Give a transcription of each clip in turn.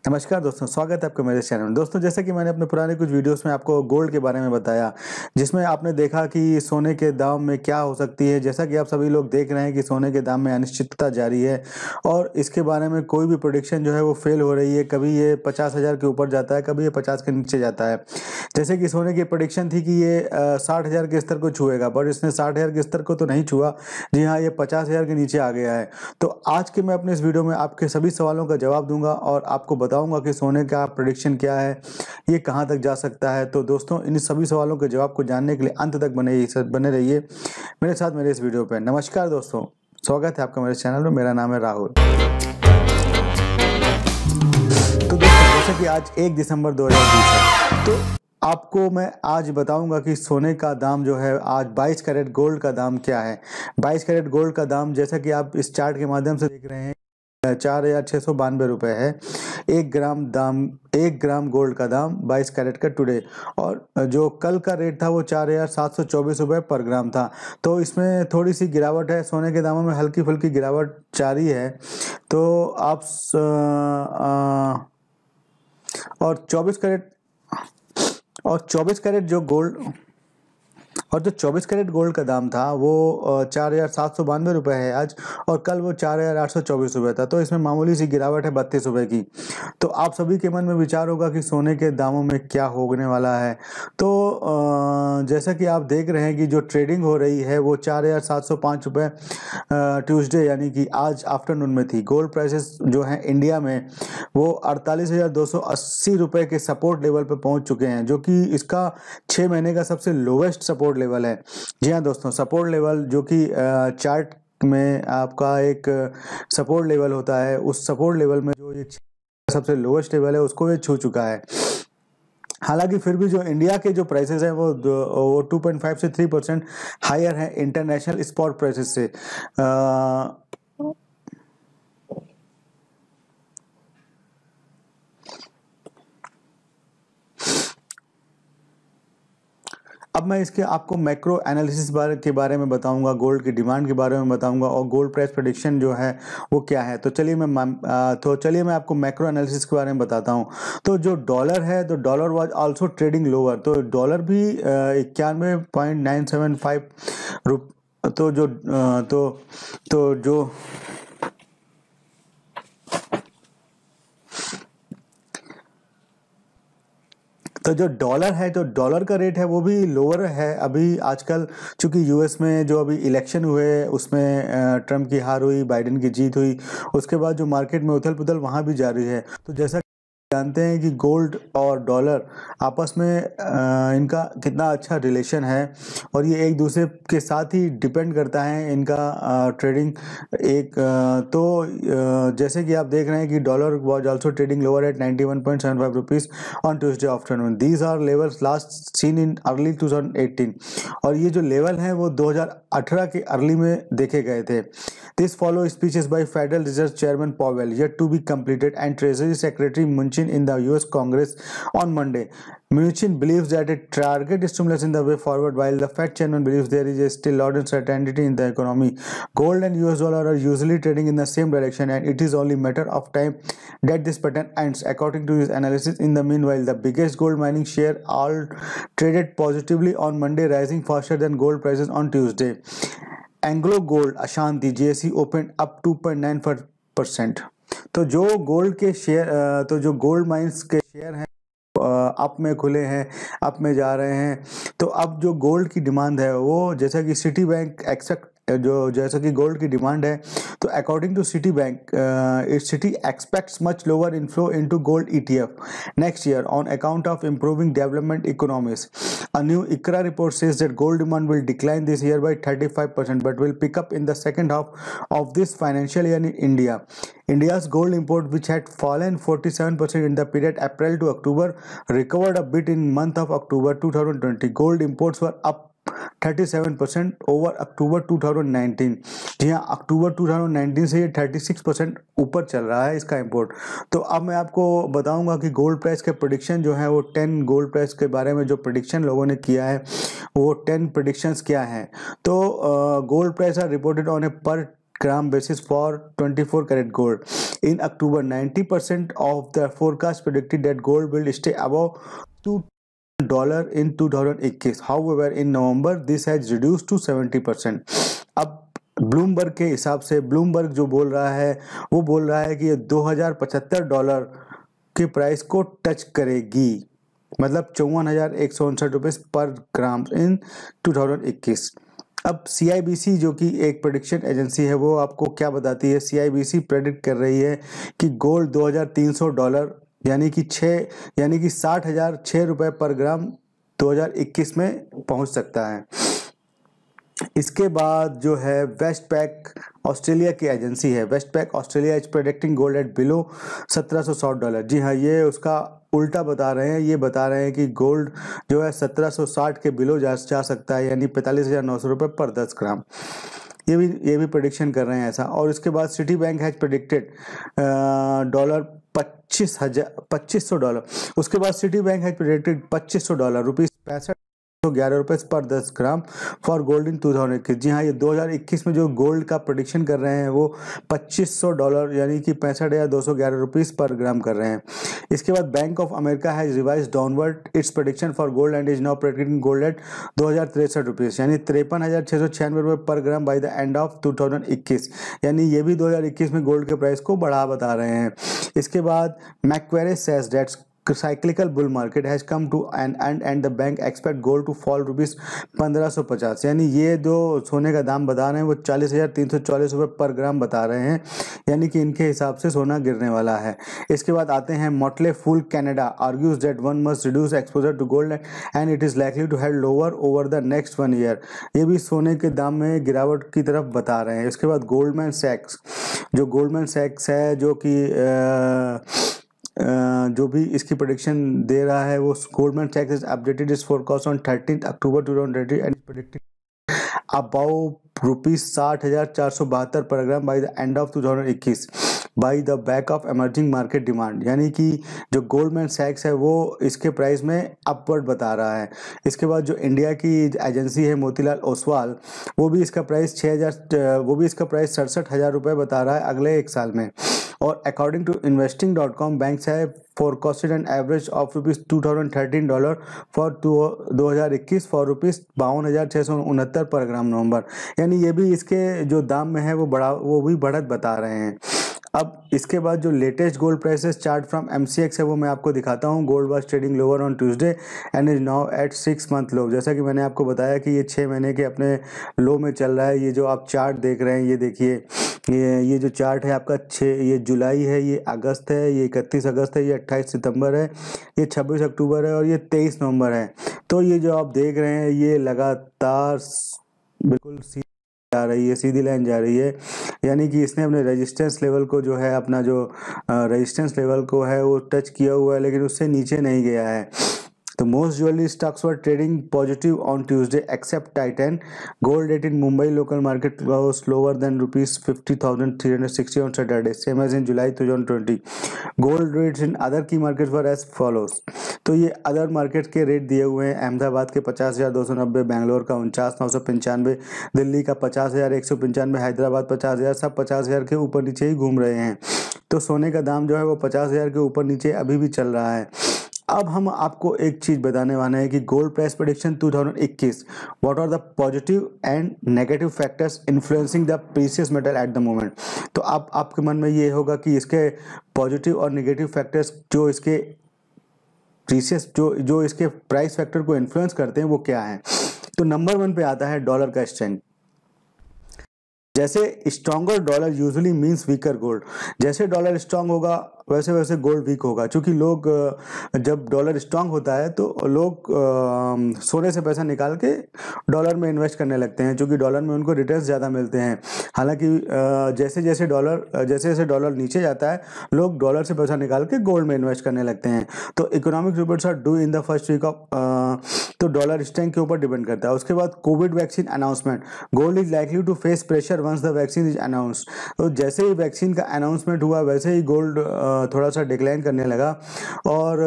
नमस्कार दोस्तों, स्वागत है आपका मेरे चैनल में। दोस्तों, जैसा कि मैंने अपने पुराने कुछ वीडियोस में आपको गोल्ड के बारे में बताया, जिसमें आपने देखा कि सोने के दाम में क्या हो सकती है। जैसा कि आप सभी लोग देख रहे हैं कि सोने के दाम में अनिश्चितता जारी है और इसके बारे में कोई भी प्रेडिक्शन जो है वो फेल हो रही है। कभी ये 50,000 के ऊपर जाता है, कभी ये 50 के नीचे जाता है। जैसे कि सोने की प्रेडिक्शन थी कि ये 60,000 के स्तर को छुएगा, पर इसने 60,000 के स्तर को तो नहीं छुआ। जी हाँ, ये 50,000 के नीचे आ गया है। तो आज के मैं अपने इस वीडियो में आपके सभी सवालों का जवाब दूंगा और आपको बताऊंगा कि सोने का प्रेडिक्शन क्या है, ये कहां तक जा सकता है। तो दोस्तों, इन सभी सवालों के जवाब को जानने के लिए अंत तक बने रहिए मेरे साथ मेरे इस वीडियो पे। नमस्कार दोस्तों, स्वागत है आपका मेरे चैनल में। मेरा नाम है राहुल। तो दोस्तों, जैसे कि आज 1 दिसंबर 2020 है, तो आपको मैं आज बताऊंगा कि सोने का दाम जो है, आज 22 कैरेट गोल्ड का दाम क्या है। 22 कैरेट गोल्ड का दाम, जैसा कि आप इस चार्ट के माध्यम से देख रहे हैं, 4,692 रुपये है। 1 ग्राम गोल्ड का दाम 22 कैरेट का टुडे। और जो कल का रेट था वो 4,724 रुपये पर ग्राम था। तो इसमें थोड़ी सी गिरावट है, सोने के दामों में हल्की फुल्की गिरावट जारी है। तो आप और 24 कैरेट और 24 कैरेट जो गोल्ड और जो 24 कैरेट गोल्ड का दाम था वो 4,792 रुपये है आज, और कल वो 4,824 रुपये था। तो इसमें मामूली सी गिरावट है 32 रुपये की। तो आप सभी के मन में विचार होगा कि सोने के दामों में क्या होने वाला है। तो जैसा कि आप देख रहे हैं कि जो ट्रेडिंग हो रही है वो 4,705 रुपये ट्यूसडे यानी कि आज आफ्टरनून में थी। गोल्ड प्राइसेस जो हैं इंडिया में वो 48,280 रुपये के सपोर्ट लेवल पर पहुंच चुके हैं, जो कि इसका 6 महीने का सबसे लोवेस्ट सपोर्ट लेवल है। जी हाँ दोस्तों, सपोर्ट लेवल जो कि चार्ट में आपका एक सपोर्ट लेवल होता है, उस सपोर्ट लेवल में जो ये सबसे लोवेस्ट लेवल है उसको ये छू चुका है। हालांकि फिर भी जो इंडिया के जो प्राइसेस हैं वो 2.5 से 3% हायर हैं इंटरनेशनल स्पॉट प्राइसेस से। अब मैं इसके आपको मैक्रो एनालिसिस के बारे में बताऊंगा, गोल्ड की डिमांड के बारे में बताऊंगा और गोल्ड प्राइस प्रेडिक्शन जो है वो क्या है। तो चलिए मैं आपको मैक्रो एनालिसिस के बारे में बताता हूं। तो जो डॉलर है, तो dollar was also trading lower. तो डॉलर भी 91.975 रुप तो जो तो जो तो जो डॉलर है, जो डॉलर का रेट है वो भी लोअर है अभी आजकल, चूंकि यूएस में जो अभी इलेक्शन हुए उसमें ट्रम्प की हार हुई, बाइडेन की जीत हुई। उसके बाद जो मार्केट में उथल पुथल वहाँ भी जारी है। तो जैसा जानते हैं कि गोल्ड और डॉलर आपस में इनका कितना अच्छा रिलेशन है और ये एक दूसरे के साथ ही डिपेंड करता है इनका ट्रेडिंग। जैसे कि आप देख रहे हैं कि dollar was also trading lower at 91.75 rupees on Tuesday afternoon. These are levels last seen in early 2018, और ये जो लेवल हैं वो 2018 के अर्ली में देखे गए थे। This follow speeches by federal reserve chairman Powell yet to be completed and treasury secretary Mnuchin in the US Congress on Monday. Mnuchin believes that a target stimulus in the way forward, while the Fed chairman believes there is a still lot of uncertainty in the economy. Gold and US dollar are usually trading in the same direction, and it is only a matter of time that this pattern ends, according to his analysis. In the meanwhile, the biggest gold mining share all traded positively on Monday, rising faster than gold prices on Tuesday. Anglo Gold Ashanti JSE opened up 2.94%। तो जो gold के share तो जो gold mines के share हैं up में खुले हैं, अप में जा रहे हैं। तो अब जो गोल्ड की डिमांड है वो, जैसा कि सिटी बैंक एक्सेप्ट जैसा कि गोल्ड की डिमांड है, तो according to city bank Citi expects much lower inflow into gold ETF next year on account of improving development economies. A new ICRA report says that gold demand will decline this year by 35% but will pick up in the second half of this financial year in India. India's gold import, which had fallen 47% in the period April to October, recovered a bit in month of October 2020. Gold imports were up 37% over अक्टूबर 2019। जी हाँ, अक्टूबर 2019 से ये 36% ऊपर चल रहा है इसका import. तो अब मैं आपको बताऊंगा कि गोल्ड प्राइस के प्रेडिक्शन जो है वो 10 गोल्ड प्राइस के बारे में जो प्रेडिक्शन लोगों ने किया है वो 10 प्रेडिक्शंस क्या हैं। तो gold price are reported on a per gram basis for 24 karat gold. In October, 90% of the forecast predicted that gold will stay above $2 in 2021. However, in November, this has reduced to 70%. अब Bloomberg के हिसाब से, Bloomberg जो बोल रहा है वो बोल रहा है कि ये $2075 के प्राइस को टच करेगी, मतलब 54,159 रुपये पर ग्राम इन 2021। अब CIBC जो कि एक प्रेडिक्शन एजेंसी है वो आपको क्या बताती है? CIBC प्रेडिक्ट कर रही है कि गोल्ड $2,300 यानी कि 60,006 रुपये पर ग्राम 2021 में पहुंच सकता है। इसके बाद जो है वेस्ट पैक ऑस्ट्रेलिया की एजेंसी है, Westpac Australia is predicting gold at below $1,760। जी हाँ, ये उसका उल्टा बता रहे हैं, ये बता रहे हैं कि गोल्ड जो है 1760 के बिलो जा सकता है, यानी 45,900 रुपये पर 10 ग्राम। ये भी प्रेडिक्शन कर रहे हैं ऐसा। और इसके बाद सिटी बैंक हैज प्रेडिक्टेड $25,000। उसके बाद city bank has predicted $2500 rupees 65,111 रुपये पर 10 ग्राम फॉर गोल्ड इन 2021। जी हाँ, ये 2021 में जो गोल्ड का प्रेडिक्शन कर रहे हैं वो $2500 यानी कि 65,211 रुपीज पर ग्राम कर रहे हैं। इसके बाद bank of America has revise downward it's prediction for gold and is now predicting gold eight 2063 rupees यानी 53,696 रुपये पर gram by the end of 2021, यानी ये भी 2021 में गोल्ड के प्राइस को बढ़ा बता रहे हैं। इसके बाद Macquarie says that cyclical bull market has come to an end and the bank expect gold to fall rupees 1550, यानी ये जो सोने का दाम बता रहे हैं वो 40,344 रुपये पर ग्राम बता रहे हैं, यानी कि इनके हिसाब से सोना गिरने वाला है। इसके बाद आते हैं Motley Fool Canada argues that one must reduce exposure to gold and it is likely to head lower over the next 1 year. ये भी सोने के दाम में गिरावट की तरफ बता रहे हैं। इसके बाद गोल्डमैन सैक्स है जो कि जो भी इसकी प्रेडिक्शन दे रहा है वो गोल्डमैन सैक्स is updated is forecast on 13 October 2020 and predicted about ₹60,472 per gram by the end of 2021 by the back of emerging market demand, यानी कि जो गोल्डमैन सैक्स है वो इसके प्राइस में अपवर्ड बता रहा है। इसके बाद जो इंडिया की एजेंसी है मोतीलाल ओसवाल, वो भी इसका प्राइस 67,000 रुपये बता रहा है अगले 1 साल में। और अकॉर्डिंग टू investing.com बैंक्स है forecasted an average of $2,013 for 2021 for ₹52,669 पर ग्राम नवंबर, यानी ये भी इसके जो दाम में है वो भी बढ़त बता रहे हैं। अब इसके बाद जो latest gold prices chart from MCX है वो मैं आपको दिखाता हूँ। Gold was trading lower on Tuesday and is now at 6 month low. जैसा कि मैंने आपको बताया कि ये 6 महीने के अपने लो में चल रहा है। ये जो आप चार्ट देख रहे हैं ये देखिए, ये जो चार्ट है आपका ये जुलाई है, ये अगस्त है, ये 31 अगस्त है, ये 28 सितंबर है, ये 26 अक्टूबर है और ये 23 नवंबर है। तो ये जो आप देख रहे हैं ये लगातार बिल्कुल सीधी लाइन जा रही है, यानी कि इसने अपने रेजिस्टेंस लेवल को जो है अपना जो रेजिस्टेंस लेवल को है वो टच किया हुआ है, लेकिन उससे नीचे नहीं गया है। तो most jewelry stocks were trading positive on Tuesday except Titan. Gold rate in Mumbai local market was lower than rupees 50,360 on Saturday, same as in July 2020. Gold rates in other key markets were as follows. तो ये other market के rate दिए हुए हैं। अहमदाबाद के 50,290, बेंगलोर का 49,995, दिल्ली का 50,195, हैदराबाद 50,000, सब 50,000 के ऊपर नीचे ही घूम रहे हैं। तो सोने का दाम जो है वो 50,000 के ऊपर नीचे अभी भी चल रहा है। अब हम आपको एक चीज बताने वाले हैं कि gold price prediction 2021, what are the positive and negative factors influencing the precious metal at the moment. तो आपके मन में ये होगा कि इसके पॉजिटिव और नेगेटिव फैक्टर्स जो इसके प्रीशियस जो इसके प्राइस फैक्टर को इन्फ्लुएंस करते हैं वो क्या है। तो नंबर 1 पे आता है डॉलर का स्ट्रेंथ। जैसे stronger dollar usually means weaker gold. जैसे डॉलर स्ट्रांग होगा वैसे वैसे गोल्ड वीक होगा, क्योंकि लोग जब डॉलर स्ट्रांग होता है तो लोग सोने से पैसा निकाल के डॉलर में इन्वेस्ट करने लगते हैं, क्योंकि डॉलर में उनको रिटर्न्स ज़्यादा मिलते हैं। हालांकि जैसे जैसे डॉलर नीचे जाता है लोग डॉलर से पैसा निकाल के गोल्ड में इन्वेस्ट करने लगते हैं। तो economic reports are due in the first week of, तो डॉलर स्ट्रेंथ के ऊपर डिपेंड करता है। उसके बाद Covid vaccine announcement, gold is likely to face pressure once the vaccine is announced. तो जैसे ही वैक्सीन का अनाउंसमेंट हुआ वैसे ही गोल्ड थोड़ा सा डिक्लाइन करने लगा। और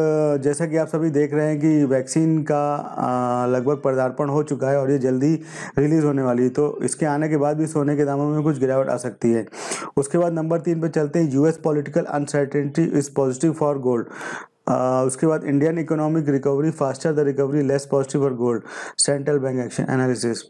जैसा कि आप सभी देख रहे हैं कि वैक्सीन का लगभग पदार्पण हो चुका है और ये जल्दी रिलीज़ होने वाली है, तो इसके आने के बाद भी सोने के दामों में कुछ गिरावट आ सकती है। उसके बाद नंबर 3 पे चलते हैं, US political uncertainty is positive for gold. उसके बाद Indian economic recovery faster the recovery less positive for gold, central bank action analysis.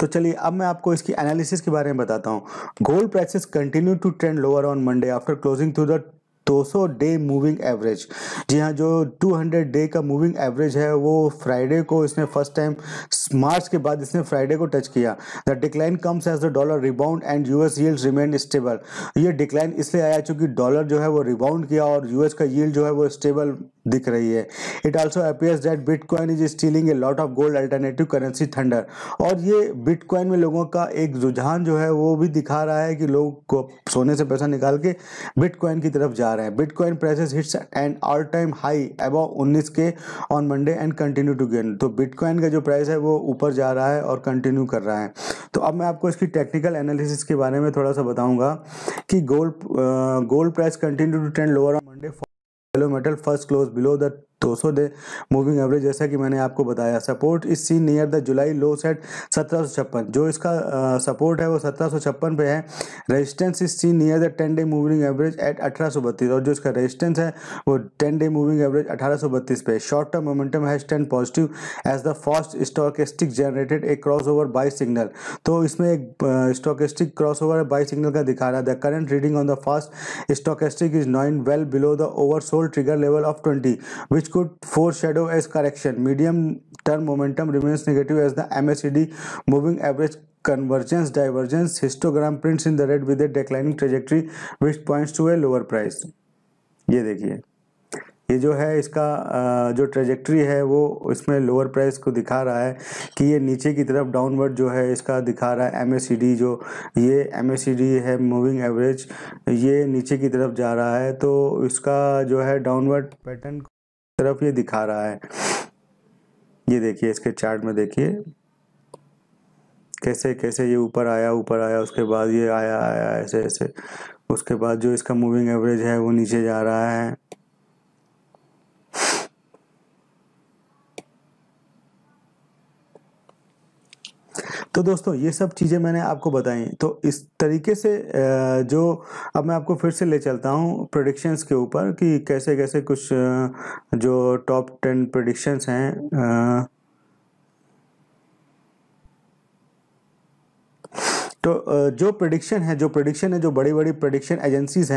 तो चलिए अब मैं आपको इसकी एनालिसिस के बारे में बताता हूँ। Gold prices continue to trend lower on Monday after closing to the 200 day moving average. जी हाँ, जो 200 डे का मूविंग एवरेज है वो फ्राइडे को इसने फर्स्ट टाइम मार्च के बाद इसने फ्राइडे को टच किया। The decline comes as the dollar rebound and US yields remain stable. ये डिक्लाइन इसलिए आया क्योंकि डॉलर जो है वो रिबाउंड किया और यूएस का यील्ड जो है वो स्टेबल दिख रही है। It also appears that bitcoin is stealing a lot of gold alternative currency thunder. और ये बिटकॉइन में लोगों का एक रुझान जो है वो भी दिखा रहा है कि लोग को सोने से पैसा निकाल के बिटकॉइन की तरफ जा रहे हैं। Bitcoin prices hits an all time high above 19 K on Monday and continue to gain. तो बिटकॉइन का जो प्राइस है वो ऊपर जा रहा है और कंटिन्यू कर रहा है। तो अब मैं आपको इसकी टेक्निकल एनालिसिस के बारे में थोड़ा सा बताऊंगा कि gold price continue to trend lower on Monday, yellow metal first close below the 200 day moving average. जैसा कि मैंने आपको बताया, support is seen near the July low set 1756। जो इसका सपोर्ट है वो 1756 पे है। Resistance is seen near the 10 day moving average at 1832। और जो इसका रेजिस्टेंस है वो 10 डे मूविंग एवरेज 1832 पे। Short term momentum has turn positive as the first stochastic generated a cross over buy signal. तो इसमें एक stochastic cross over buy signal का दिखा रहा है। The current reading on the first stochastic is 9 well below the oversold trigger level of 20 which could foreshadow as correction. Medium term momentum remains negative as the MACD moving average convergence divergence histogram prints in the red with a declining trajectory which points to a lower price. ये देखिए, ये जो है इसका जो trajectory है वो इसमें लोअर प्राइस को दिखा रहा है कि ये नीचे की तरफ डाउनवर्ड जो है इसका दिखा रहा है। MACD जो ये MACD है मूविंग एवरेज, ये नीचे की तरफ जा रहा है, तो इसका जो है डाउनवर्ड पैटर्न तरफ ये दिखा रहा है। ये देखिए, इसके चार्ट में देखिए कैसे कैसे ये ऊपर आया, उसके बाद ये आया ऐसे ऐसे, उसके बाद जो इसका मूविंग एवरेज है वो नीचे जा रहा है। तो दोस्तों ये सब चीज़ें मैंने आपको बताई। तो इस तरीके से जो अब मैं आपको फिर से ले चलता हूँ प्रेडिक्शंस के ऊपर कि कैसे कैसे कुछ जो टॉप 10 प्रेडिक्शंस हैं। तो जो प्रेडिक्शन है जो बड़ी बड़ी प्रेडिक्शन एजेंसीज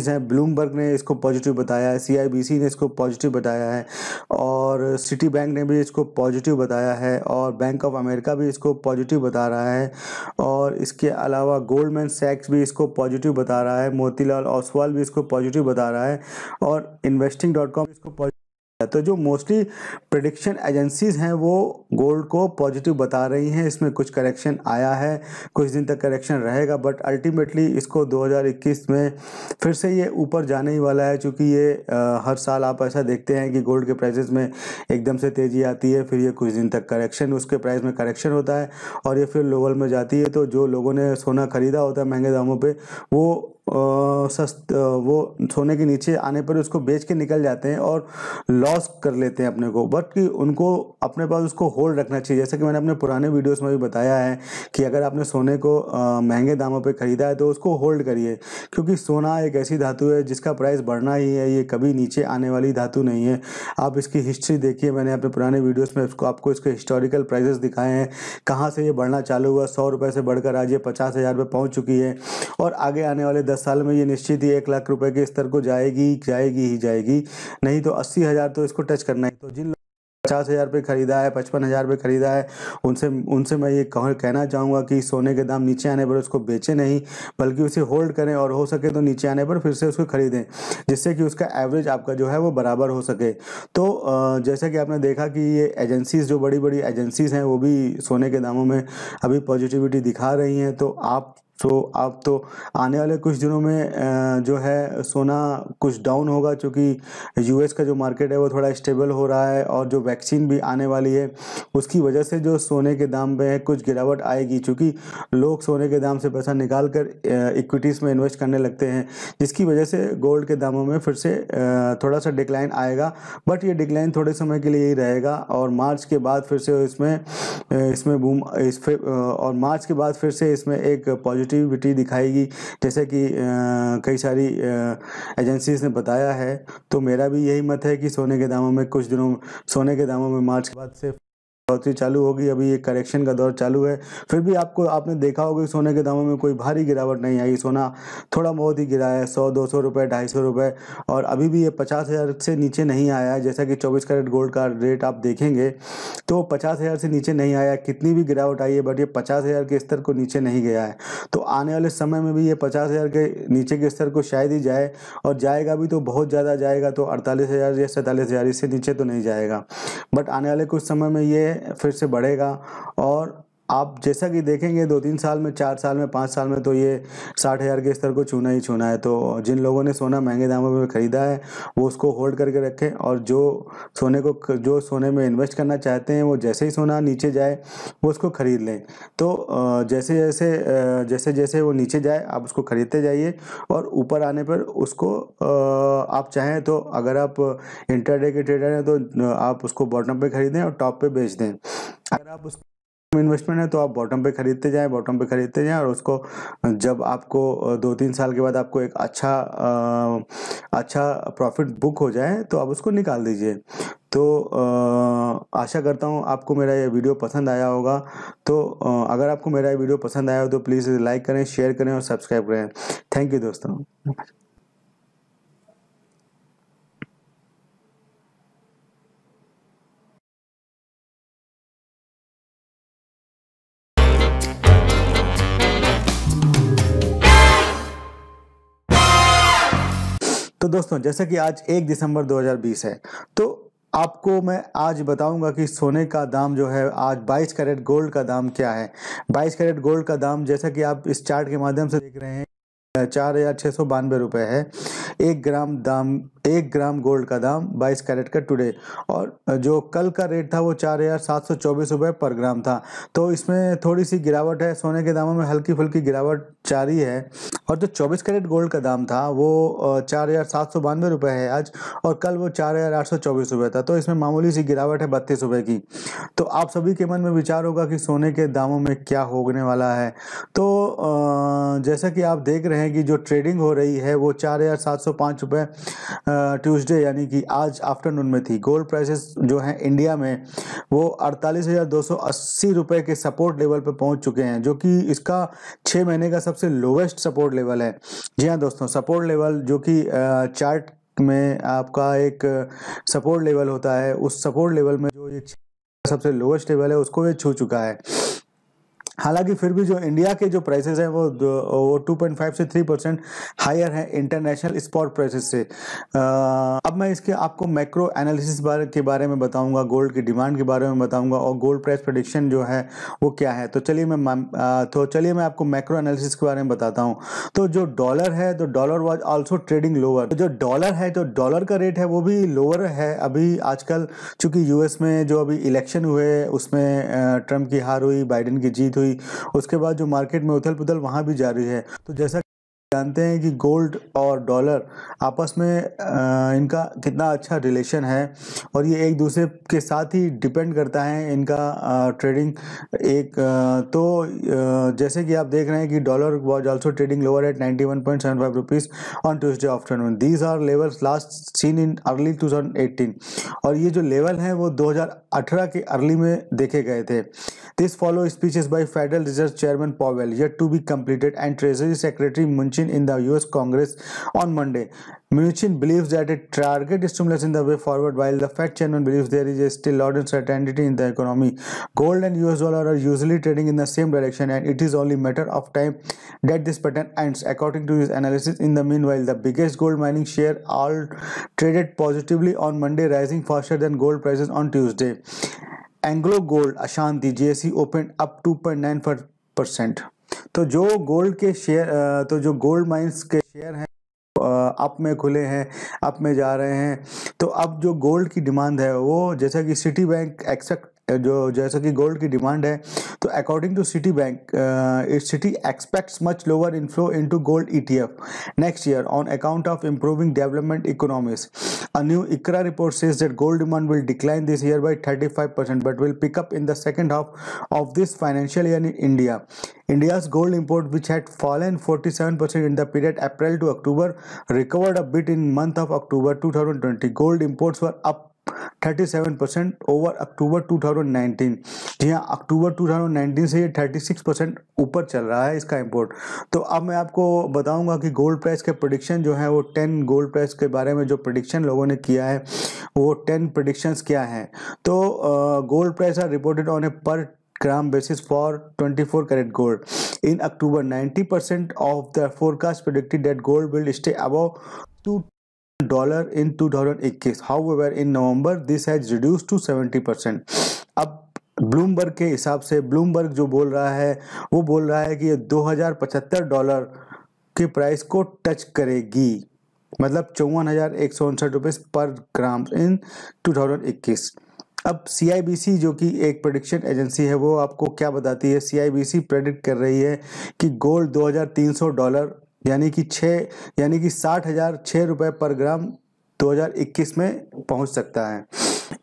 हैं, ब्लूमबर्ग ने इसको पॉजिटिव बताया है, CIBC ने इसको पॉजिटिव बताया है, और सिटी बैंक ने भी इसको पॉजिटिव बताया है, और बैंक ऑफ अमेरिका भी इसको पॉजिटिव बता रहा है, और इसके अलावा गोल्डमैन सैक्स भी इसको पॉजिटिव बता रहा है, मोतीलाल ओसवाल भी इसको पॉजिटिव बता रहा है, और investing.com इसको पॉजिटिव। तो जो मोस्टली प्रेडिक्शन एजेंसीज हैं वो गोल्ड को पॉजिटिव बता रही हैं। इसमें कुछ करेक्शन आया है, कुछ दिन तक करेक्शन रहेगा, बट अल्टीमेटली इसको 2021 में फिर से ये ऊपर जाने ही वाला है, क्योंकि ये हर साल आप ऐसा देखते हैं कि गोल्ड के प्राइसेस में एकदम से तेज़ी आती है, फिर ये कुछ दिन तक करेक्शन, उसके प्राइस में करेक्शन होता है और ये फिर लोअर में जाती है। तो जो लोगों ने सोना खरीदा होता है महंगे दामों पे, वो वो सोने के नीचे आने पर उसको बेच के निकल जाते हैं और लॉस कर लेते हैं अपने को, बट कि उनको अपने पास उसको होल्ड रखना चाहिए। जैसे कि मैंने अपने पुराने वीडियोस में भी बताया है कि अगर आपने सोने को महंगे दामों पे ख़रीदा है तो उसको होल्ड करिए, क्योंकि सोना एक ऐसी धातु है जिसका प्राइस बढ़ना ही है, ये कभी नीचे आने वाली धातु नहीं है। आप इसकी हिस्ट्री देखिए, मैंने अपने पुराने वीडियोज़ में आपको इसके हिस्टोरिकल प्राइजेस दिखाए हैं, कहाँ से ये बढ़ना चालू हुआ, 100 रुपये से बढ़कर आज ये 50,000 पे पहुँच चुकी है, और आगे आने वाले 10 साल में ये निश्चित ही 1 लाख रुपए के स्तर को जाएगी, नहीं तो 80,000 तो इसको टच करना है। तो जिन 50,000 पे खरीदा है, 55,000 पे खरीदा है, उनसे मैं ये कहना चाहूँगा कि सोने के दाम नीचे आने पर उसको बेचें नहीं, बल्कि उसे होल्ड करें, और हो सके तो नीचे आने पर फिर से उसको खरीदें, जिससे कि उसका एवरेज आपका जो है वो बराबर हो सके। तो जैसा कि आपने देखा कि ये एजेंसीज, जो बड़ी बड़ी एजेंसीज हैं, वो भी सोने के दामों में अभी पॉजिटिविटी दिखा रही हैं। तो आप तो आप तो आने वाले कुछ दिनों में जो है सोना कुछ डाउन होगा, क्योंकि यूएस का जो मार्केट है वो थोड़ा स्टेबल हो रहा है और जो वैक्सीन भी आने वाली है उसकी वजह से जो सोने के दाम में है कुछ गिरावट आएगी, क्योंकि लोग सोने के दाम से पैसा निकाल कर इक्विटीज़ में इन्वेस्ट करने लगते हैं, जिसकी वजह से गोल्ड के दामों में फिर से थोड़ा सा डिक्लाइन आएगा। बट ये डिक्लाइन थोड़े समय के लिए ही रहेगा और मार्च के बाद फिर से इसमें बूम और मार्च के बाद फिर से इसमें एक पॉजिटिविटी दिखाएगी, जैसे कि कई सारी एजेंसीज ने बताया है। तो मेरा भी यही मत है कि सोने के दामों में सोने के दामों में मार्च के बाद से बढ़ोतरी चालू होगी। अभी ये करेक्शन का दौर चालू है, फिर भी आपने देखा होगा कि सोने के दामों में कोई भारी गिरावट नहीं आई। सोना थोड़ा बहुत ही गिरा है, 100-200 रुपये, 250 रुपये, और अभी भी ये 50,000 से नीचे नहीं आया है। जैसा कि 24 कैरेट गोल्ड का रेट आप देखेंगे तो 50,000 से नीचे नहीं आया। कितनी भी गिरावट आई है बट ये 50,000 के स्तर को नीचे नहीं गया है। तो आने वाले समय में भी ये 50,000 के नीचे के स्तर को शायद ही जाए, और जाएगा भी तो बहुत ज़्यादा जाएगा, तो 48,000 या 47,000, इससे नीचे तो नहीं जाएगा। बट आने वाले कुछ समय में ये फिर से बढ़ेगा, और आप जैसा कि देखेंगे 2-3 साल में, 4 साल में, 5 साल में तो ये 60,000 के स्तर को छूना ही छूना है। तो जिन लोगों ने सोना महंगे दामों में खरीदा है वो उसको होल्ड करके रखें, और जो सोने में इन्वेस्ट करना चाहते हैं वो जैसे ही सोना नीचे जाए वो उसको खरीद लें। तो जैसे जैसे वो नीचे जाए आप उसको खरीदते जाइए, और ऊपर आने पर उसको आप चाहें तो, अगर आप इंट्राडे के ट्रेडर हैं तो आप उसको बॉटम पे खरीदें और टॉप पे बेच दें। अगर आप उसको इन्वेस्टमेंट है तो आप बॉटम पे खरीदते जाएं और उसको जब आपको 2-3 साल के बाद आपको एक अच्छा प्रॉफिट बुक हो जाए तो आप उसको निकाल दीजिए। तो आशा करता हूँ आपको मेरा ये वीडियो पसंद आया होगा। तो अगर आपको मेरा ये वीडियो पसंद आया हो तो प्लीज़ लाइक करें, शेयर करें और सब्सक्राइब करें। थैंक यू दोस्तों। तो दोस्तों, जैसा कि आज 1 दिसंबर 2020 है, तो आपको मैं आज बताऊंगा कि सोने का दाम जो है, आज 22 कैरेट गोल्ड का दाम क्या है। 22 कैरेट गोल्ड का दाम, जैसा कि आप इस चार्ट के माध्यम से देख रहे हैं, 4,692 रुपये है। 1 ग्राम गोल्ड का दाम 22 कैरेट का टुडे, और जो कल का रेट था वो 4,724 रुपये पर ग्राम था। तो इसमें थोड़ी सी गिरावट है, सोने के दामों में हल्की फुल्की गिरावट जारी है। और जो 24 कैरेट गोल्ड का दाम था वो 4,792 रुपये है आज, और कल वो 4,824 रुपये था। तो इसमें मामूली सी गिरावट है 32 रुपये की। तो आप सभी के मन में विचार होगा कि सोने के दामों में क्या होने वाला है। तो जैसा कि आप देख रहे हैं कि जो ट्रेडिंग हो रही है वो 4,705 रुपये ट्यूसडे यानी कि आज आफ्टरनून में थी। गोल्ड प्राइसेस जो हैं इंडिया में वो 48,280 रुपये के सपोर्ट लेवल पे पहुंच चुके हैं, जो कि इसका 6 महीने का सबसे लोवेस्ट सपोर्ट लेवल है। जी हाँ दोस्तों, सपोर्ट लेवल जो कि चार्ट में आपका एक सपोर्ट लेवल होता है, उस सपोर्ट लेवल में जो ये सबसे लोवेस्ट लेवल है उसको ये छू चुका है। हालांकि फिर भी जो इंडिया के जो प्राइसेस हैं वो 2.5 से 3% हायर है इंटरनेशनल स्पॉट प्राइसेस से। अब मैं इसके आपको मैक्रो एनालिसिस के बारे में बताऊंगा, गोल्ड की डिमांड के बारे में बताऊंगा, और गोल्ड प्राइस प्रेडिक्शन जो है वो क्या है। तो चलिए मैं आपको मैक्रो एनालिसिस के बारे में बताता हूँ। तो जो डॉलर है, तो dollar was also trading lower. जो डॉलर है, जो डॉलर का रेट है वो भी लोअर है अभी आजकल, चूंकि यूएस में जो अभी इलेक्शन हुए उसमें ट्रम्प की हार हुई, बाइडेन की जीत हुई, उसके बाद जो मार्केट में उथल पुथल वहां भी जारी है। तो जैसा जानते हैं कि गोल्ड और डॉलर आपस में इनका कितना अच्छा रिलेशन है, और ये एक दूसरे के साथ ही डिपेंड करता है इनका ट्रेडिंग। जैसे कि आप देख रहे हैं कि dollar was also trading lower at 91.75 rupees on Tuesday afternoon. These are levels last seen in early 2018, और ये जो लेवल हैं वो 2018 के अर्ली में देखे गए थे। This follow speeches by federal reserve chairman Powell yet to be completed and treasury secretary Mnuchin in the US Congress on Monday. Mnuchin believes that a target stimulus in the way forward, while the Fed chairman believes there is a still lot of uncertainty in the economy. Gold and US dollar are usually trading in the same direction, and it is only a matter of time that this pattern ends, according to his analysis. In the meanwhile, the biggest gold mining share all traded positively on Monday, rising faster than gold prices on Tuesday. Anglo Gold Ashanti JSE opened up 2.94%. तो जो gold के share तो जो gold mines के share हैं up में खुले हैं, अप में जा रहे हैं। तो अब जो गोल्ड की डिमांड है वो जैसा कि सिटी बैंक एक्सेप्ट जो जैसा कि गोल्ड की डिमांड है, तो according to city bank its Citi expects much lower inflow into gold ETF next year on account of improving development economies. A new ICRA report says that gold demand will decline this year by 35% but will pick up in the second half of this financial year in India. India's gold import, which had fallen 47% in the period April to October, recovered a bit in month of October 2020. Gold imports were up 37% over अक्टूबर 2019। जी हाँ, अक्टूबर 2019 से ये 36% ऊपर चल रहा है इसका import. तो अब मैं आपको बताऊंगा कि गोल्ड प्राइस के प्रेडिक्शन जो है वो 10 गोल्ड प्राइस के बारे में जो प्रेडिक्शन लोगों ने किया है वो 10 प्रेडिक्शंस क्या हैं। तो gold price are reported on a per gram basis for 24 karat gold. In October, 90% of the forecast predicted that gold will stay above $2 in 2021. However, in November, this has reduced to 70%. अब Bloomberg के हिसाब से, Bloomberg जो बोल रहा है वो बोल रहा है कि ये $2075 के प्राइस को टच करेगी, मतलब 54,159 रुपये पर ग्राम इन 2021। अब CIBC जो कि एक प्रेडिक्शन एजेंसी है वो आपको क्या बताती है। CIBC प्रेडिक्ट कर रही है कि गोल्ड $2,300 यानी कि 60,006 रुपये पर ग्राम 2021 में पहुंच सकता है।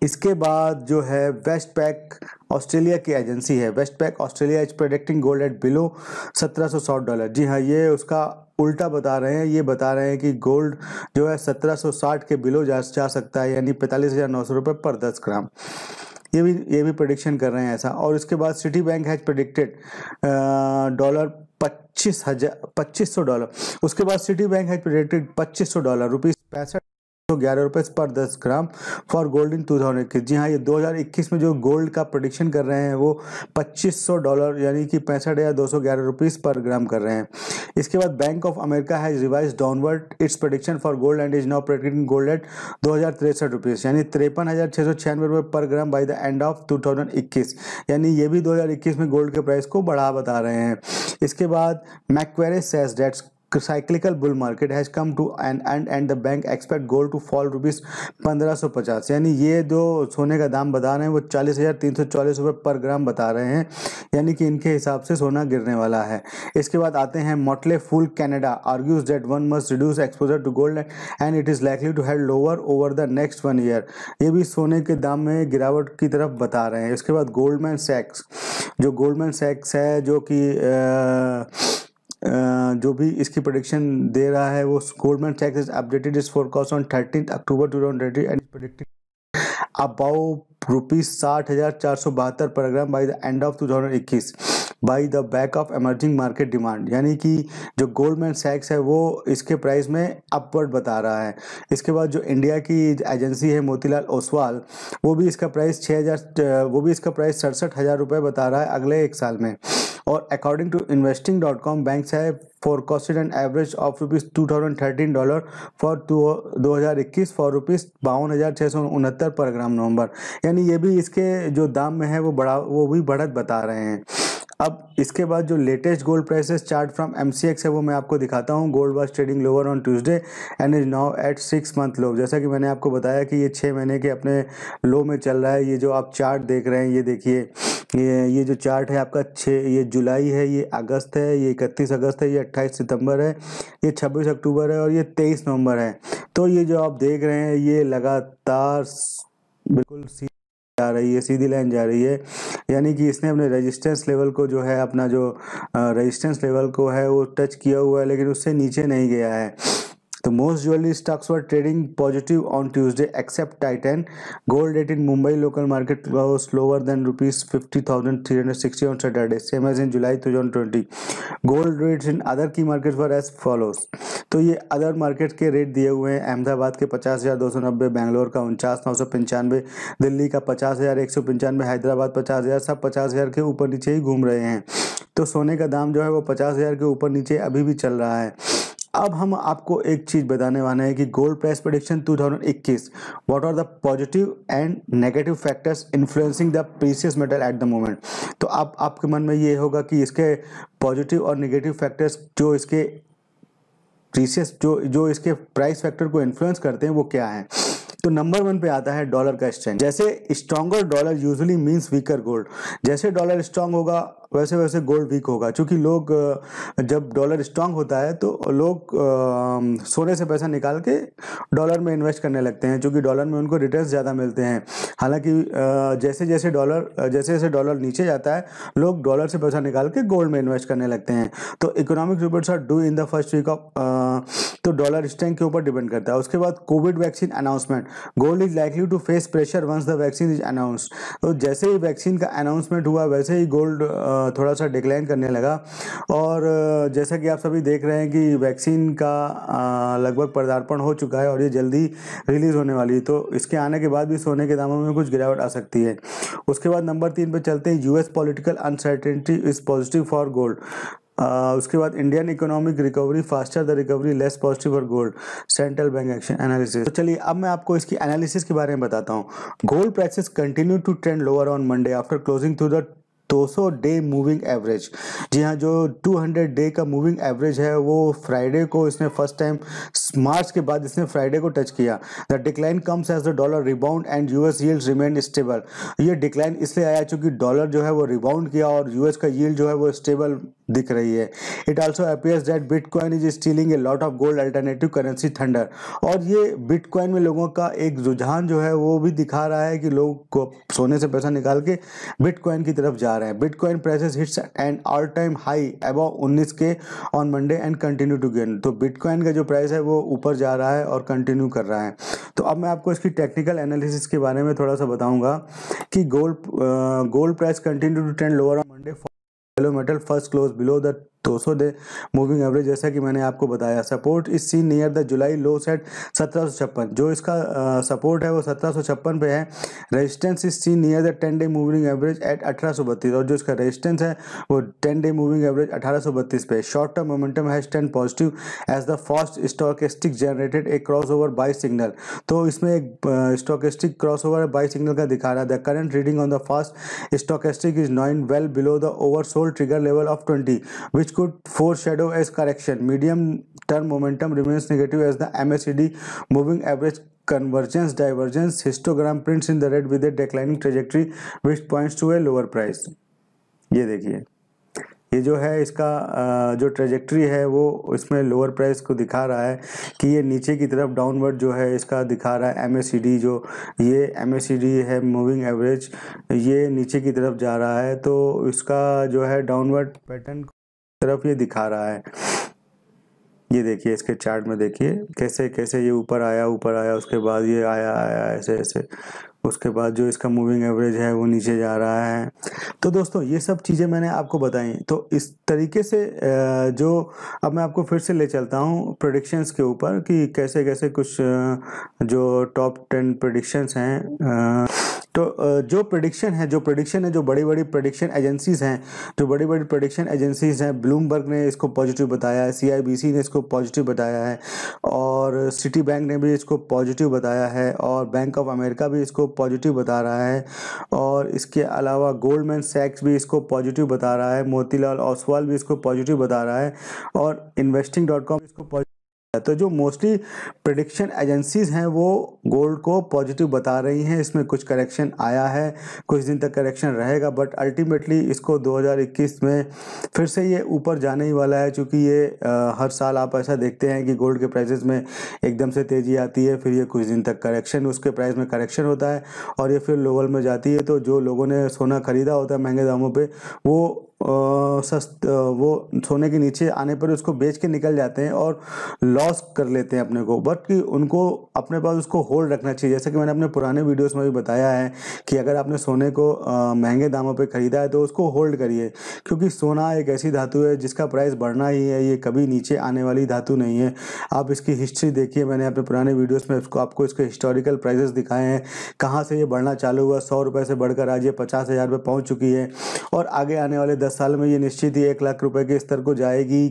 इसके बाद जो है वेस्ट पैक ऑस्ट्रेलिया की एजेंसी है, Westpac Australia is predicting gold at below $1,760। जी हाँ, ये उसका उल्टा बता रहे हैं, ये बता रहे हैं कि गोल्ड जो है 1760 के बिलो जा सकता है, यानी 45,900 रुपये पर 10 ग्राम। ये भी प्रेडिक्शन कर रहे हैं ऐसा। और इसके बाद सिटी बैंक हैज प्रेडिक्टेड $25,000। उसके बाद city bank has predicted $2500 rupees 65,111 रुपये पर 10 ग्राम फॉर गोल्ड इन 2021। जी हाँ, ये 2021 में जो गोल्ड का प्रेडिक्शन कर रहे हैं वो $2500 यानी कि 65,211 रुपीज पर ग्राम कर रहे हैं। इसके बाद bank of America has revise downward it's prediction for gold and is now predicting gold eight 2063 rupees यानी 53,696 रुपये पर gram by the end of 2021। यानी ये भी 2021 में गोल्ड के प्राइस को बढ़ा बता रहे हैं। इसके बाद Macquarie says that cyclical bull market has come to an end and the bank expect gold to fall rupees 1550। यानी ये जो सोने का दाम बता रहे हैं वो 40,344 रुपये पर ग्राम बता रहे हैं, यानी कि इनके हिसाब से सोना गिरने वाला है। इसके बाद आते हैं Motley Fool Canada argues that one must reduce exposure to gold and it is likely to head lower over the next 1 year. ये भी सोने के दाम में गिरावट की तरफ बता रहे हैं। इसके बाद गोल्डमैन सैक्स है जो भी इसकी प्रेडिक्शन दे रहा है वो गोल्डमैन सैक्स is updated is forecast on 13 October 2020 and predicting about rupees 60,472 per gram by the end of 2021 by the back of emerging market demand. यानी कि जो गोल्डमैन सैक्स है वो इसके प्राइस में अपवर्ड बता रहा है। इसके बाद जो इंडिया की एजेंसी है मोतीलाल ओसवाल, वो भी इसका प्राइस 67,000 रुपये बता रहा है अगले 1 साल में। और अकॉर्डिंग टू investing.com बैंक्स है forecasted an average of $2,013 for 2021 for ₹52,669 पर ग्राम नवंबर। यानी ये भी इसके जो दाम में है वो भी बढ़त बता रहे हैं। अब इसके बाद जो latest gold prices chart from MCX है वो मैं आपको दिखाता हूँ। Gold was trading lower on Tuesday and is now at 6 month low. जैसा कि मैंने आपको बताया कि ये 6 महीने के अपने लो में चल रहा है। ये जो आप चार्ट देख रहे हैं ये देखिए, ये जो चार्ट है आपका ये जुलाई है, ये अगस्त है, ये 31 अगस्त है, ये 28 सितंबर है, ये 26 अक्टूबर है और ये 23 नवंबर है। तो ये जो आप देख रहे हैं ये लगातार बिल्कुल सीधी लाइन जा रही है। यानी कि इसने अपने रेजिस्टेंस लेवल को जो है अपना जो रेजिस्टेंस लेवल को है वो टच किया हुआ है, लेकिन उससे नीचे नहीं गया है। तो most jewelry stocks were trading positive on Tuesday except Titan. Gold rate in Mumbai local market was lower than rupees 50,360 on Saturday, same as in July 2020. Gold rates in other key markets were as follows. तो ये other market के rate दिए हुए हैं। अहमदाबाद के 50,290, बेंगलोर का 49,995, दिल्ली का 50,195, हैदराबाद 50,000, सब 50,000 के ऊपर नीचे ही घूम रहे हैं। तो सोने का दाम जो है वो 50,000 के ऊपर नीचे अभी भी चल रहा है। अब हम आपको एक चीज बताने वाले हैं कि gold price prediction 2021, what are the positive and negative factors influencing the precious metal at the moment. तो अब आपके मन में ये होगा कि इसके पॉजिटिव और नेगेटिव फैक्टर्स जो इसके प्रीशियस जो इसके प्राइस फैक्टर को इन्फ्लुएंस करते हैं वो क्या है। तो नंबर 1 पे आता है डॉलर का स्ट्रेंथ। जैसे stronger dollar usually means weaker gold. जैसे डॉलर स्ट्रांग होगा वैसे वैसे गोल्ड वीक होगा, क्योंकि लोग जब डॉलर स्ट्रांग होता है तो लोग सोने से पैसा निकाल के डॉलर में इन्वेस्ट करने लगते हैं, क्योंकि डॉलर में उनको रिटर्न्स ज़्यादा मिलते हैं। हालांकि जैसे जैसे डॉलर नीचे जाता है लोग डॉलर से पैसा निकाल के गोल्ड में इन्वेस्ट करने लगते हैं। तो economic reports are due in the first week of, तो डॉलर स्ट्रेंथ के ऊपर डिपेंड करता है। उसके बाद Covid vaccine announcement, gold is likely to face pressure once the vaccine is announced. तो जैसे ही वैक्सीन का अनाउंसमेंट हुआ वैसे ही गोल्ड थोड़ा सा डिक्लाइन करने लगा। और जैसा कि आप सभी देख रहे हैं कि वैक्सीन का लगभग पदार्पण हो चुका है और ये जल्दी रिलीज होने वाली है, तो इसके आने के बाद भी सोने के दामों में कुछ गिरावट आ सकती है। उसके बाद नंबर 3 पे चलते हैं, US political uncertainty is positive for gold. उसके बाद Indian economic recovery faster the recovery less positive for gold, central bank action analysis. तो चलिए अब मैं आपको इसकी एनालिसिस के बारे में बताता हूँ। Gold prices continue to trend lower on Monday after closing to the 200 day moving average. जी हाँ, जो 200 डे का मूविंग एवरेज है वो फ्राइडे को इसने फर्स्ट टाइम मार्च के बाद इसने फ्राइडे को टच किया। The decline comes as the dollar rebound and US yields remain stable. ये डिक्लाइन इसलिए आया क्योंकि डॉलर जो है वो रिबाउंड किया और यूएस का यील्ड जो है वो स्टेबल दिख रही है। It also appears that bitcoin is stealing a lot of gold alternative currency thunder. और ये बिटकॉइन में लोगों का एक रुझान जो है वो भी दिखा रहा है कि लोग को सोने से पैसा निकाल के बिटकॉइन की तरफ जा रहे हैं। Bitcoin prices hits an all time high above 19 K on Monday and continue to gain. तो बिटकॉइन का जो प्राइस है वो ऊपर जा रहा है और कंटिन्यू कर रहा है। तो अब मैं आपको इसकी टेक्निकल एनालिसिस के बारे में थोड़ा सा बताऊंगा कि gold price continue to trend lower on Monday, yellow metal first close below the 200 day moving average. जैसा कि मैंने आपको बताया, support is seen near the July low set 1756। जो इसका सपोर्ट है वो 1756 पे है। Resistance is seen near the 10 day moving average at 1832। और जो इसका रेजिस्टेंस है वो 10 डे मूविंग एवरेज 1832 पे। Short term momentum has turn positive as the first stochastic generated a crossover buy signal. तो इसमें एक स्टोकेस्टिक क्रॉसओवर बाय सिग्नल का दिखा रहा है। The current reading on the first stochastic is 9 well below the oversold trigger level of 20 which could foreshadow as correction. Medium term momentum remains negative as the MACD moving average convergence divergence histogram prints in the red with a declining trajectory which points to a lower price. ये देखिए, ये जो है इसका जो trajectory है वो इसमें लोअर प्राइस को दिखा रहा है कि ये नीचे की तरफ डाउनवर्ड जो है इसका दिखा रहा है। MACD जो ये MACD है मूविंग एवरेज, ये नीचे की तरफ जा रहा है, तो इसका जो है डाउनवर्ड पैटर्न तरफ ये दिखा रहा है। ये देखिए इसके चार्ट में देखिए कैसे कैसे ये ऊपर आया उसके बाद ये आया ऐसे ऐसे, उसके बाद जो इसका मूविंग एवरेज है वो नीचे जा रहा है। तो दोस्तों ये सब चीज़ें मैंने आपको बताई। तो इस तरीके से जो अब मैं आपको फिर से ले चलता हूँ प्रेडिक्शंस के ऊपर कि कैसे कैसे कुछ जो टॉप 10 प्रेडिक्शंस हैं। तो जो प्रेडिक्शन है जो बड़ी बड़ी प्रेडिक्शन एजेंसीज हैं, ब्लूमबर्ग ने इसको पॉजिटिव बताया है, CIBC ने इसको पॉजिटिव बताया है, और सिटी बैंक ने भी इसको पॉजिटिव बताया है, और बैंक ऑफ अमेरिका भी इसको पॉजिटिव बता रहा है, और इसके अलावा गोल्डमैन सैक्स भी इसको पॉजिटिव बता रहा है, मोतीलाल ओसवाल भी इसको पॉजिटिव बता रहा है, और investing.com इसको पॉजिटिव। तो जो मोस्टली प्रेडिक्शन एजेंसीज हैं वो गोल्ड को पॉजिटिव बता रही हैं। इसमें कुछ करेक्शन आया है, कुछ दिन तक करेक्शन रहेगा, बट अल्टीमेटली इसको 2021 में फिर से ये ऊपर जाने ही वाला है, क्योंकि ये हर साल आप ऐसा देखते हैं कि गोल्ड के प्राइसेस में एकदम से तेज़ी आती है, फिर ये कुछ दिन तक करेक्शन, उसके प्राइस में करेक्शन होता है और ये फिर लोअर में जाती है। तो जो लोगों ने सोना खरीदा होता है महंगे दामों पर, वो वो सोने के नीचे आने पर उसको बेच के निकल जाते हैं और लॉस कर लेते हैं अपने को, बट कि उनको अपने पास उसको होल्ड रखना चाहिए। जैसे कि मैंने अपने पुराने वीडियोस में भी बताया है कि अगर आपने सोने को महंगे दामों पे खरीदा है तो उसको होल्ड करिए, क्योंकि सोना एक ऐसी धातु है जिसका प्राइस बढ़ना ही है, ये कभी नीचे आने वाली धातु नहीं है। आप इसकी हिस्ट्री देखिए, मैंने अपने पुराने वीडियोज़ में आपको इसके हिस्टोरिकल प्राइसेस दिखाए हैं, कहाँ से ये बढ़ना चालू हुआ, 100 रुपये से बढ़कर आज ये 50,000 पे पहुँच चुकी है, और आगे आने वाले 10 साल में ये निश्चित ही 1 लाख रुपए के स्तर को जाएगी ही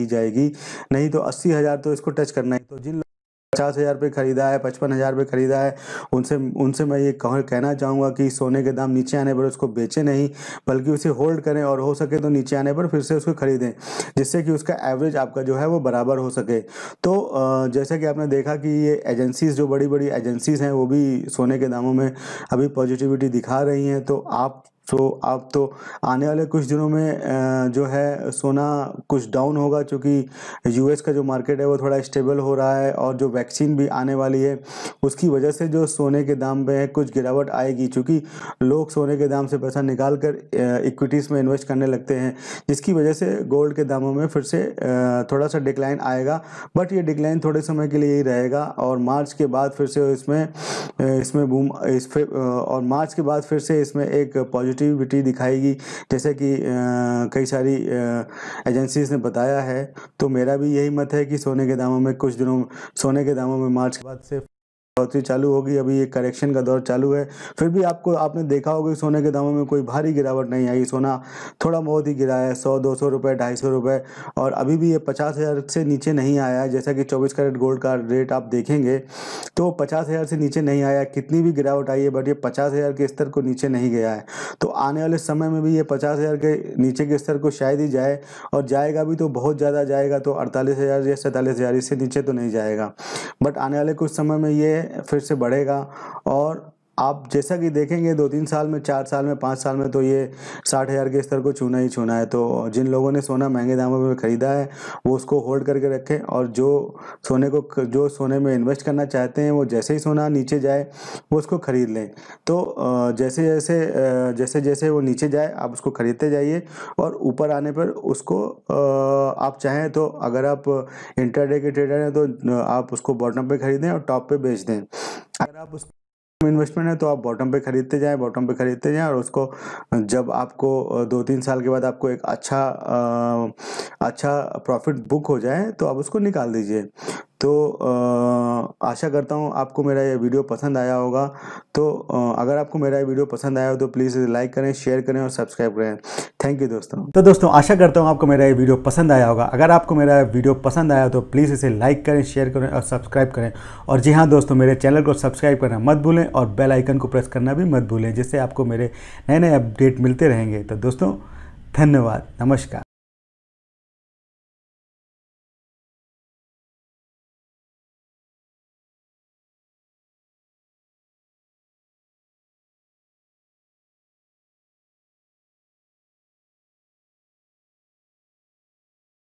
जाएगी, नहीं तो 80,000 तो इसको टच करना ही। तो जिन 50,000 पे खरीदा है, 55,000 पे खरीदा है, उनसे मैं ये कहना चाहूँगा कि सोने के दाम नीचे आने पर उसको बेचें नहीं, बल्कि उसे होल्ड करें और हो सके तो नीचे आने पर फिर से उसको खरीदें, जिससे कि उसका एवरेज आपका जो है वो बराबर हो सके। तो जैसा कि आपने देखा कि ये एजेंसीज, जो बड़ी बड़ी एजेंसीज हैं, वो भी सोने के दामों में अभी पॉजिटिविटी दिखा रही हैं। तो आप तो आने वाले कुछ दिनों में जो है सोना कुछ डाउन होगा, क्योंकि यूएस का जो मार्केट है वो थोड़ा स्टेबल हो रहा है, और जो वैक्सीन भी आने वाली है उसकी वजह से जो सोने के दाम में कुछ गिरावट आएगी, क्योंकि लोग सोने के दाम से पैसा निकाल कर इक्विटीज़ में इन्वेस्ट करने लगते हैं, जिसकी वजह से गोल्ड के दामों में फिर से थोड़ा सा डिक्लाइन आएगा। बट ये डिक्लाइन थोड़े समय के लिए ही रहेगा, और मार्च के बाद फिर से इसमें बूम और मार्च के बाद फिर से इसमें एक पॉजिटिविटी दिखाएगी, जैसे कि कई सारी एजेंसीज ने बताया है। तो मेरा भी यही मत है कि सोने के दामों में मार्च के बाद से बढ़ोतरी चालू होगी। अभी एक करेक्शन का दौर चालू है, फिर भी आपने देखा होगा कि सोने के दामों में कोई भारी गिरावट नहीं आई। सोना थोड़ा बहुत ही गिरा है, 100-200 रुपये, 250 रुपये, और अभी भी ये 50,000 से नीचे नहीं आया है। जैसा कि 24 कैरेट गोल्ड का रेट आप देखेंगे तो 50,000 से नीचे नहीं आया। कितनी भी गिरावट आई है, बट ये 50,000 के स्तर को नीचे नहीं गया है। तो आने वाले समय में भी ये 50,000 के नीचे के स्तर को शायद ही जाए, और जाएगा भी तो बहुत ज़्यादा जाएगा, तो 48,000 या 47,000, इससे नीचे तो नहीं जाएगा। बट आने वाले कुछ समय में ये फिर से बढ़ेगा, और आप जैसा कि देखेंगे 2-3 साल में, 4 साल में, 5 साल में तो ये 60,000 के स्तर को छूना ही छूना है। तो जिन लोगों ने सोना महंगे दामों में खरीदा है वो उसको होल्ड करके रखें, और जो सोने में इन्वेस्ट करना चाहते हैं वो जैसे ही सोना नीचे जाए वो उसको खरीद लें। तो जैसे जैसे वो नीचे जाए आप उसको खरीदते जाइए, और ऊपर आने पर उसको आप चाहें तो, अगर आप इंट्राडे के ट्रेडर हैं तो आप उसको बॉटम पे खरीदें और टॉप पे बेच दें। अगर आप उस इन्वेस्टमेंट है तो आप बॉटम पे खरीदते जाएं, और उसको जब आपको 2-3 साल के बाद आपको एक अच्छा प्रॉफिट बुक हो जाए तो आप उसको निकाल दीजिए। तो आशा करता हूँ आपको मेरा ये वीडियो पसंद आया होगा। तो अगर आपको मेरा ये वीडियो पसंद आया हो तो प्लीज़ लाइक करें, शेयर करें और सब्सक्राइब करें। थैंक यू दोस्तों। तो दोस्तों आशा करता हूँ आपको मेरा ये वीडियो पसंद आया होगा। अगर आपको मेरा वीडियो पसंद आया तो प्लीज़ इसे लाइक करें, शेयर करें और सब्सक्राइब करें। और जी हाँ दोस्तों, मेरे चैनल को सब्सक्राइब करना मत भूलें, और बेल आइकन को प्रेस करना भी मत भूलें, जिससे आपको मेरे नए अपडेट मिलते रहेंगे। तो दोस्तों धन्यवाद, नमस्कार।